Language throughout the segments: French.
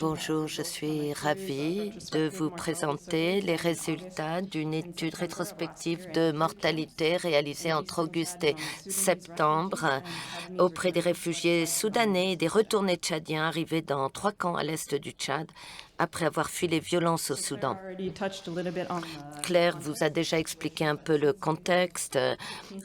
Bonjour, je suis ravie de vous présenter les résultats d'une étude rétrospective de mortalité réalisée entre auguste et septembre auprès des réfugiés soudanais et des retournés tchadiens arrivés dans 3 camps à l'est du Tchad après avoir fui les violences au Soudan. Claire vous a déjà expliqué un peu le contexte.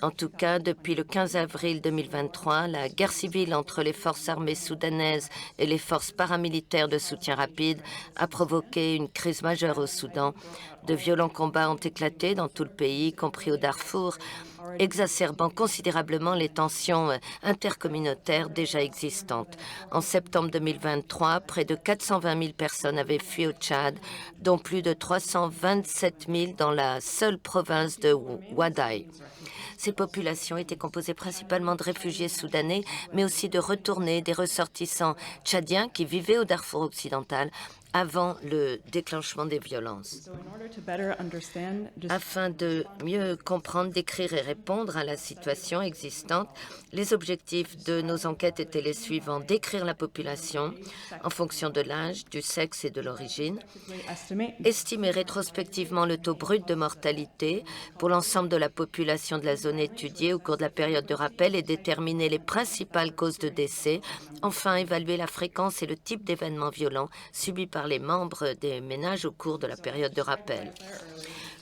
En tout cas, depuis le 15 avril 2023, la guerre civile entre les forces armées soudanaises et les forces paramilitaires de soutien rapide a provoqué une crise majeure au Soudan. De violents combats ont éclaté dans tout le pays, y compris au Darfour, exacerbant considérablement les tensions intercommunautaires déjà existantes. En septembre 2023, près de 420 000 personnes avaient fui au Tchad, dont plus de 327 000 dans la seule province de Ouaddaï. Ces populations étaient composées principalement de réfugiés soudanais, mais aussi de retournés, des ressortissants tchadiens qui vivaient au Darfour occidental avant le déclenchement des violences. Afin de mieux comprendre, décrire et répondre à la situation existante, les objectifs de nos enquêtes étaient les suivants: décrire la population en fonction de l'âge, du sexe et de l'origine, estimer rétrospectivement le taux brut de mortalité pour l'ensemble de la population de la zone étudiée au cours de la période de rappel et déterminer les principales causes de décès, enfin évaluer la fréquence et le type d'événements violents subis par les membres des ménages au cours de la période de rappel.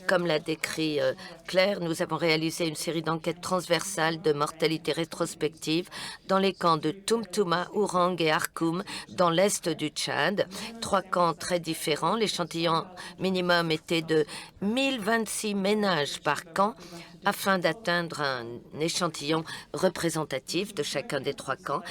Comme l'a décrit Claire, nous avons réalisé une série d'enquêtes transversales de mortalité rétrospective dans les camps de Tumtuma, Ourang et Arkoum, dans l'est du Tchad. 3 camps très différents. L'échantillon minimum était de 1026 ménages par camp, afin d'atteindre un échantillon représentatif de chacun des 3 camps.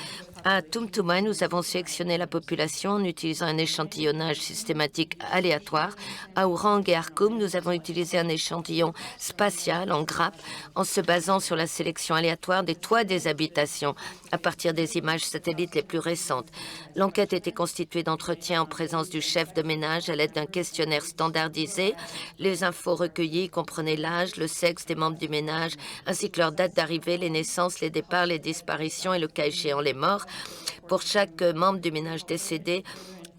À Tumtuma, nous avons sélectionné la population en utilisant un échantillonnage systématique aléatoire. À Ourang et Arkoum, nous avons utilisé un échantillon spatial en grappe en se basant sur la sélection aléatoire des toits des habitations à partir des images satellites les plus récentes. L'enquête était constituée d'entretiens en présence du chef de ménage à l'aide d'un questionnaire standardisé. Les infos recueillies comprenaient l'âge, le sexe des membres du ménage, ainsi que leur date d'arrivée, les naissances, les départs, les disparitions et le cas échéant les morts. Pour chaque membre du ménage décédé,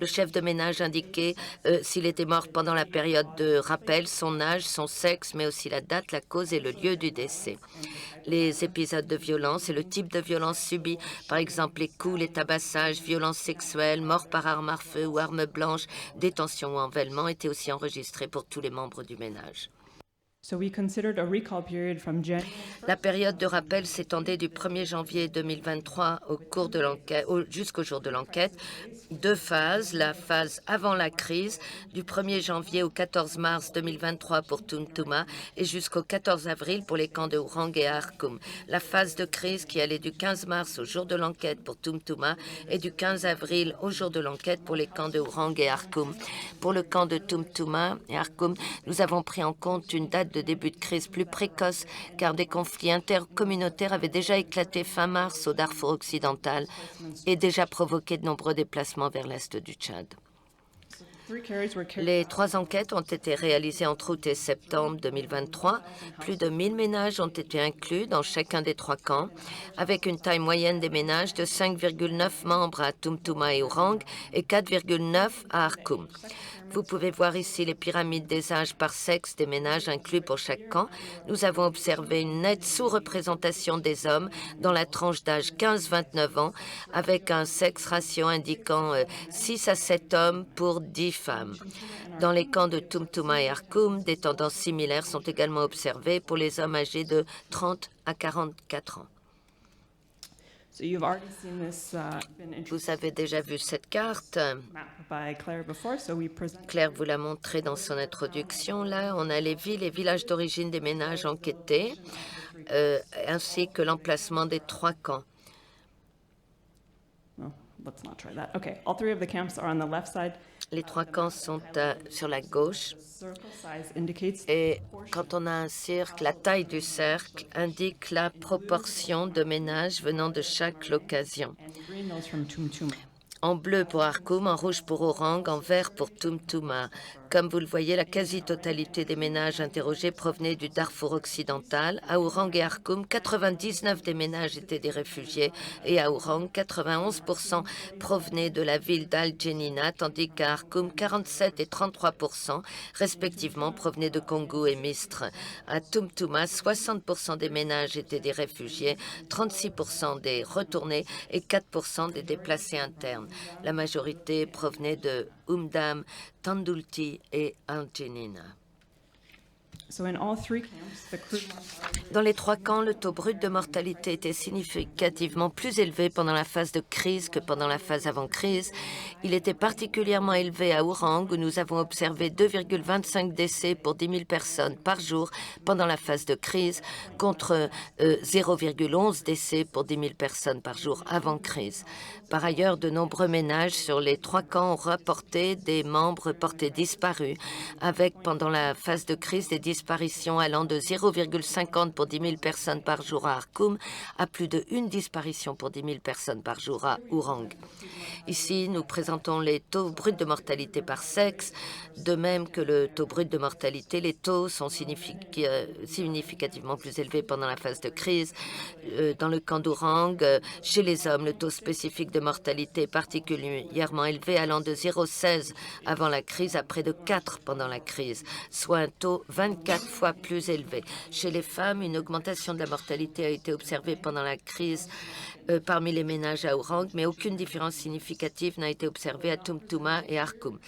le chef de ménage indiquait s'il était mort pendant la période de rappel, son âge, son sexe, mais aussi la date, la cause et le lieu du décès. Les épisodes de violence et le type de violence subi, par exemple les coups, les tabassages, violences sexuelles, morts par arme à feu ou arme blanche, détention ou enlèvement, étaient aussi enregistrés pour tous les membres du ménage. La période de rappel s'étendait du 1er janvier 2023 jusqu'au jour de l'enquête. 2 phases, la phase avant la crise, du 1er janvier au 14 mars 2023 pour Tumtuma et jusqu'au 14 avril pour les camps de Ourang et Arkoum. La phase de crise qui allait du 15 mars au jour de l'enquête pour Tumtuma et du 15 avril au jour de l'enquête pour les camps de Ourang et Arkoum. Pour le camp de Tumtuma et Arkoum, nous avons pris en compte une date de début de crise plus précoce, car des conflits intercommunautaires avaient déjà éclaté fin mars au Darfour occidental et déjà provoqué de nombreux déplacements vers l'est du Tchad. Les 3 enquêtes ont été réalisées entre août et septembre 2023. Plus de 1000 ménages ont été inclus dans chacun des 3 camps, avec une taille moyenne des ménages de 5,9 membres à Tumtuma et Ourang et 4,9 à Arkoum. Vous pouvez voir ici les pyramides des âges par sexe des ménages inclus pour chaque camp. Nous avons observé une nette sous-représentation des hommes dans la tranche d'âge 15-29 ans, avec un sexe ratio indiquant 6 à 7 hommes pour 10 femmes. Dans les camps de Tumtuma et Arkoum, des tendances similaires sont également observées pour les hommes âgés de 30 à 44 ans. Vous avez déjà vu cette carte. Claire vous l'a montré dans son introduction. Là, on a les villes et villages d'origine des ménages enquêtés, ainsi que l'emplacement des 3 camps. Les 3 camps sont sur la gauche et quand on a un cercle, la taille du cercle indique la proportion de ménages venant de chaque location. en bleu pour Arkoum, en rouge pour Orang, en vert pour Tumtuma. Comme vous le voyez, la quasi-totalité des ménages interrogés provenaient du Darfour occidental. À Orang et Arkoum, 99 des ménages étaient des réfugiés et à Orang, 91% provenaient de la ville d'Al-Jenina, tandis qu'à Arkoum, 47 et 33% respectivement provenaient de Kongo et Mistre. À Tumtuma, 60% des ménages étaient des réfugiés, 36% des retournés et 4% des déplacés internes. La majorité provenait de Umdam, Tandulti et Al-Jenina. Dans les 3 camps, le taux brut de mortalité était significativement plus élevé pendant la phase de crise que pendant la phase avant-crise. Il était particulièrement élevé à Orang, où nous avons observé 2,25 décès pour 10 000 personnes par jour pendant la phase de crise, contre 0,11 décès pour 10 000 personnes par jour avant crise. Par ailleurs, de nombreux ménages sur les 3 camps ont rapporté des membres portés disparus, avec pendant la phase de crise des disparitions allant de 0,50 pour 10 000 personnes par jour à Arkoum à plus de 1 disparition pour 10 000 personnes par jour à Orang. Ici, nous présentons les taux bruts de mortalité par sexe. De même que le taux brut de mortalité, les taux sont significativement plus élevés pendant la phase de crise. Dans le camp d'Orang, chez les hommes, le taux spécifique de mortalité est particulièrement élevé, allant de 0,16 avant la crise à près de 4 pendant la crise, soit un taux 24 fois plus élevé. Chez les femmes, une augmentation de la mortalité a été observée pendant la crise parmi les ménages à Orang, mais aucune différence significative n'a été observée à Tumtuma et Arkoum.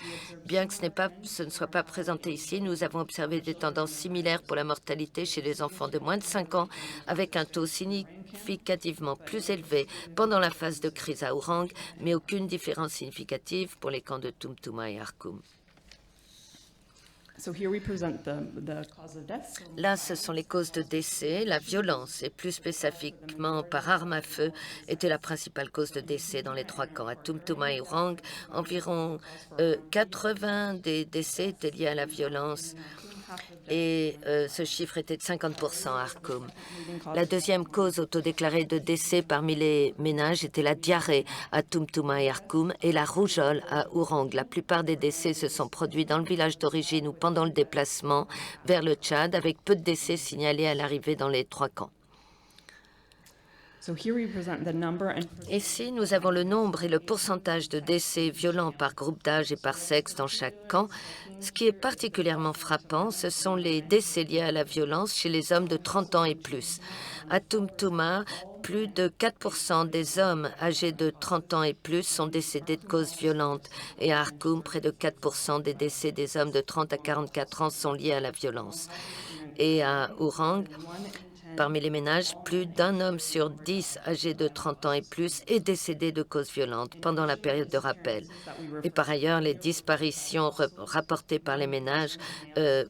Bien que ce ne soit pas présenté ici, nous avons observé des tendances similaires pour la mortalité chez les enfants de moins de 5 ans, avec un taux significativement plus élevé pendant la phase de crise à Orang, mais aucune différence significative pour les camps de Tumtuma et Arkoum. Là, ce sont les causes de décès. La violence, et plus spécifiquement par arme à feu, était la principale cause de décès dans les 3 camps. À Tumtuma et Orang, environ 80 des décès étaient liés à la violence, et ce chiffre était de 50% à Arkoum. La deuxième cause autodéclarée de décès parmi les ménages était la diarrhée à Tumtuma et Arkoum et la rougeole à Orang. La plupart des décès se sont produits dans le village d'origine ou pendant le déplacement vers le Tchad, avec peu de décès signalés à l'arrivée dans les 3 camps. Ici, nous avons le nombre et le pourcentage de décès violents par groupe d'âge et par sexe dans chaque camp. Ce qui est particulièrement frappant, ce sont les décès liés à la violence chez les hommes de 30 ans et plus. À Tumtuma, plus de 4% des hommes âgés de 30 ans et plus sont décédés de causes violentes. Et à Arkoum, près de 4% des décès des hommes de 30 à 44 ans sont liés à la violence. Et à Orang, parmi les ménages, plus d'un homme sur 10 âgé de 30 ans et plus est décédé de causes violentes pendant la période de rappel. Et par ailleurs, les disparitions rapportées par les ménages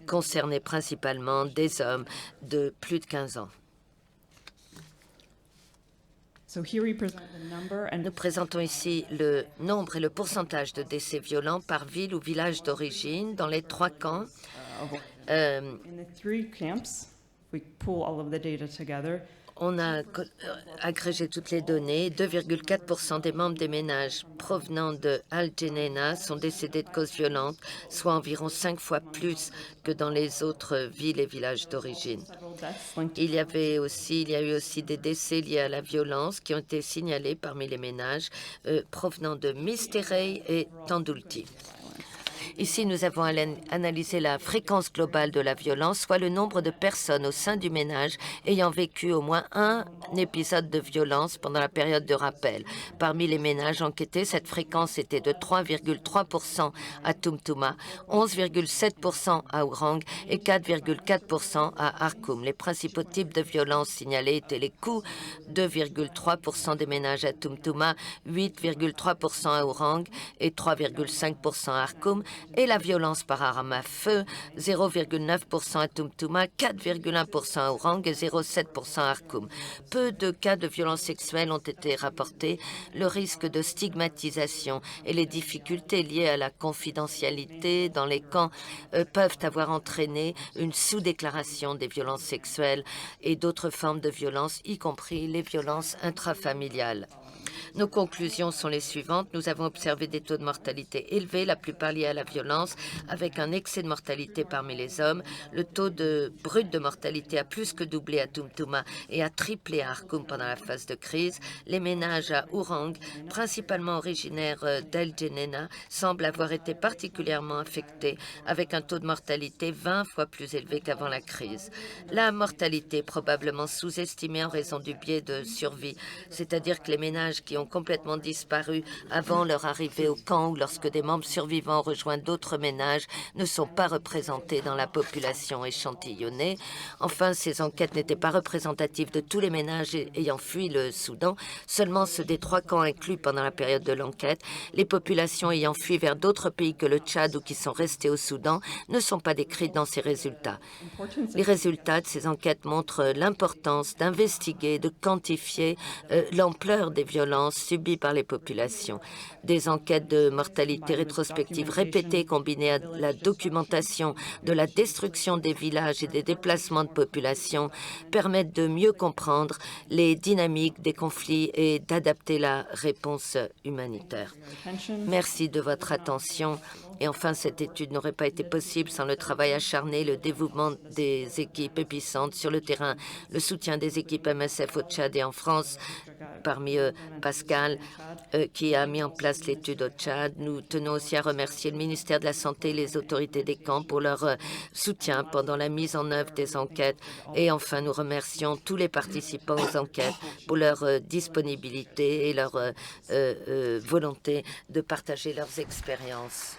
concernaient principalement des hommes de plus de 15 ans. Nous présentons ici le nombre et le pourcentage de décès violents par ville ou village d'origine dans les 3 camps. On a agrégé toutes les données. 2,4% des membres des ménages provenant de Al-Jenina sont décédés de causes violentes, soit environ 5 fois plus que dans les autres villes et villages d'origine. Il y a eu aussi des décès liés à la violence qui ont été signalés parmi les ménages provenant de Misterey et Tandulti. Ici, nous avons analysé la fréquence globale de la violence, soit le nombre de personnes au sein du ménage ayant vécu au moins un épisode de violence pendant la période de rappel. Parmi les ménages enquêtés, cette fréquence était de 3,3% à Tumtuma, 11,7% à Orang et 4,4% à Arkoum. Les principaux types de violences signalés étaient les coups, 2,3% des ménages à Tumtuma, 8,3% à Orang et 3,5% à Arkoum, et la violence par arme à feu, 0,9% à Tumtuma, 4,1% à Orang et 0,7% à Arkoum. Peu de cas de violences sexuelles ont été rapportés. Le risque de stigmatisation et les difficultés liées à la confidentialité dans les camps peuvent avoir entraîné une sous-déclaration des violences sexuelles et d'autres formes de violences, y compris les violences intrafamiliales. Nos conclusions sont les suivantes. Nous avons observé des taux de mortalité élevés, la plupart liés à la violence, avec un excès de mortalité parmi les hommes. Le taux brut de mortalité a plus que doublé à Tumtuma et a triplé à Arkum pendant la phase de crise. Les ménages à Ourang, principalement originaires d'El Geneina, semblent avoir été particulièrement affectés, avec un taux de mortalité 20 fois plus élevé qu'avant la crise. La mortalité est probablement sous-estimée en raison du biais de survie, c'est-à-dire que les ménages qui ont complètement disparu avant leur arrivée au camp ou lorsque des membres survivants rejoignent d'autres ménages ne sont pas représentés dans la population échantillonnée. Enfin, ces enquêtes n'étaient pas représentatives de tous les ménages ayant fui le Soudan, seulement ceux des 3 camps inclus pendant la période de l'enquête. Les populations ayant fui vers d'autres pays que le Tchad ou qui sont restées au Soudan ne sont pas décrites dans ces résultats. Les résultats de ces enquêtes montrent l'importance d'investiguer et de quantifier l'ampleur des violences subies par les populations. Des enquêtes de mortalité rétrospectives répétées combinées à la documentation de la destruction des villages et des déplacements de population permettent de mieux comprendre les dynamiques des conflits et d'adapter la réponse humanitaire. Merci de votre attention. Et enfin, cette étude n'aurait pas été possible sans le travail acharné, le dévouement des équipes épissantes sur le terrain, le soutien des équipes MSF au Tchad et en France, parmi eux Pascal, qui a mis en place l'étude au Tchad. Nous tenons aussi à remercier le ministère de la Santé et les autorités des camps pour leur soutien pendant la mise en œuvre des enquêtes. Et enfin, nous remercions tous les participants aux enquêtes pour leur disponibilité et leur volonté de partager leurs expériences.